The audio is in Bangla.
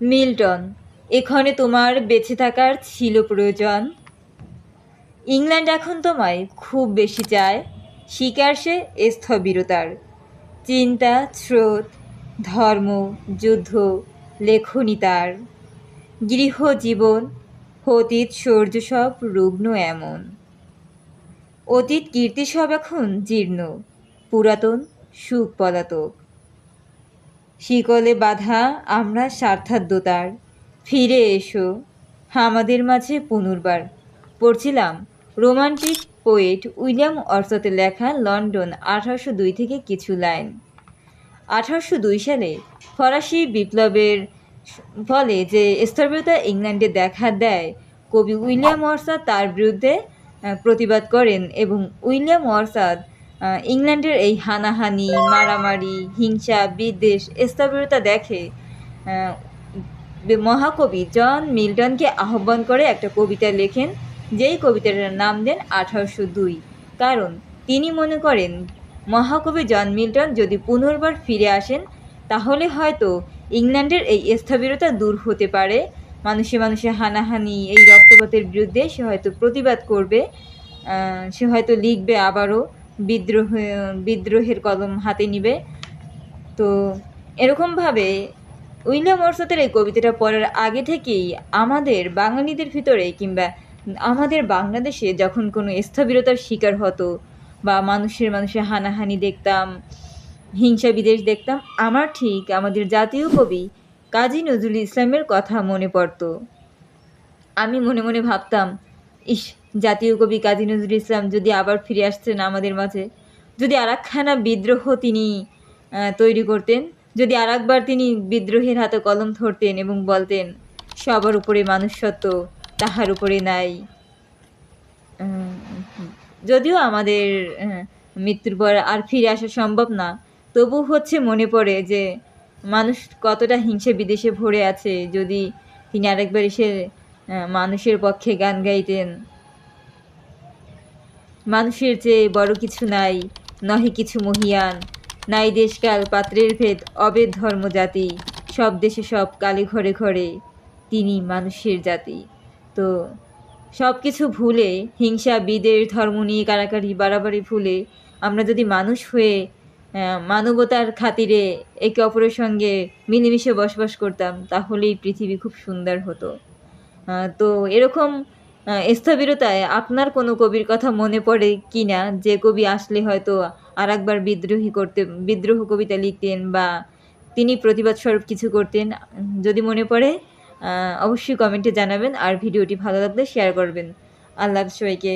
মিল্টন, এখানে তোমার বেঁচে থাকার ছিল প্রয়োজন। ইংল্যান্ড এখন তোমায় খুব বেশি চায়। শিকার সে স্থবিরতার, চিন্তা, স্রোত, ধর্ম, যুদ্ধ, লেখনী তার। গৃহজীবন, অতীত সৌর্য সব রুগ্ন এমন। অতীত কীর্তি সব এখন জীর্ণ, পুরাতন সুখ পলাতক। শিকলে বাঁধা আমরা স্বার্থাদ্যতার, ফিরে এসো আমাদের মাঝে পুনর্বার। পড়ছিলাম রোমান্টিক পোয়েট উইলিয়াম ওয়ার্ডসওয়ার্থের লেখা লন্ডন 1802 থেকে কিছু লাইন। 1802 সালে ফরাসি বিপ্লবের ফলে যে স্থবিরতা ইংল্যান্ডে দেখা দেয়, কবি উইলিয়াম ওয়ার্ডসওয়ার্থ তার বিরুদ্ধে প্রতিবাদ করেন এবং উইলিয়াম ওয়ার্ডসওয়ার্থ ইংল্যান্ডের এই হানাহানি, মারামারি, হিংসা, বিদ্বেষ, স্থবিরতা দেখে মহাকবি জন মিল্টনকে আহ্বান করে একটা কবিতা লেখেন, যেই কবিতাটার নাম দেন 1802। কারণ তিনি মনে করেন মহাকবি জন মিল্টন যদি পুনর্বার ফিরে আসেন তাহলে হয়তো ইংল্যান্ডের এই স্থবিরতা দূর হতে পারে। মানুষে মানুষে হানাহানি, এই রক্তপাতের বিরুদ্ধে সে হয়তো প্রতিবাদ করবে, সে হয়তো লিখবে, আবারও বিদ্রোহের কলম হাতে নিবে। তো এরকমভাবে উইলিয়াম ওয়ার্ডসওয়ার্থের এই কবিতাটা পড়ার আগে থেকেই আমাদের বাঙালিদের ভিতরে কিংবা আমাদের বাংলাদেশে যখন কোনো স্থবিরতার শিকার হতো বা মানুষের হানাহানি দেখতাম, হিংসা বিদ্বেষ দেখতাম, আমার ঠিক আমাদের জাতীয় কবি কাজী নজরুল ইসলামের কথা মনে পড়তো। আমি মনে মনে ভাবতাম, ইস, জাতীয় কবি কাজী নজরুল ইসলাম যদি আবার ফিরে আসতেন আমাদের মাঝে, যদি আর একখানা বিদ্রোহ তিনি তৈরি করতেন, যদি আর একবার তিনি বিদ্রোহের হাতে কলম ধরতেন এবং বলতেন সবার উপরে মানুষত্ব, তাহার উপরে নাই। যদিও আমাদের মৃত্যুর পর আর ফিরে আসা সম্ভব না, তবু হচ্ছে মনে পড়ে যে মানুষ কতটা হিংসে বিদেশে ভরে আছে। যদি তিনি আরেকবার এসে মানুষের পক্ষে গান গাইতেন, মানুষের চেয়ে বড় কিছু নাই, নহে কিছু মহিয়ান, নাই দেশকাল পাত্রের ভেদ, অভেদ ধর্ম জাতি, সব দেশে সব কালে ঘরে ঘরে, তিনি মানুষের জাতি। তো সব কিছু ভুলে, হিংসা বিদ্বেষ ধর্ম নিয়ে কাড়াকাড়ি বাড়াবাড়ি ভুলে আমরা যদি মানুষ হয়ে মানবতার খাতিরে একে অপরের সঙ্গে মিলেমিশে বসবাস করতাম, তাহলেই পৃথিবী খুব সুন্দর হতো। তো এরকম স্থবিরতায় আপনার কোনো কবির কথা মনে পড়ে কি না, যে কবি আসলে হয়তো আর একবার বিদ্রোহ কবিতা লিখতেন বা তিনি প্রতিবাদ স্বরূপ কিছু করতেন? যদি মনে পড়ে অবশ্যই কমেন্টে জানাবেন, আর ভিডিওটি ভালো লাগলে শেয়ার করবেন। আল্লাহ হাফেজ সবাইকে।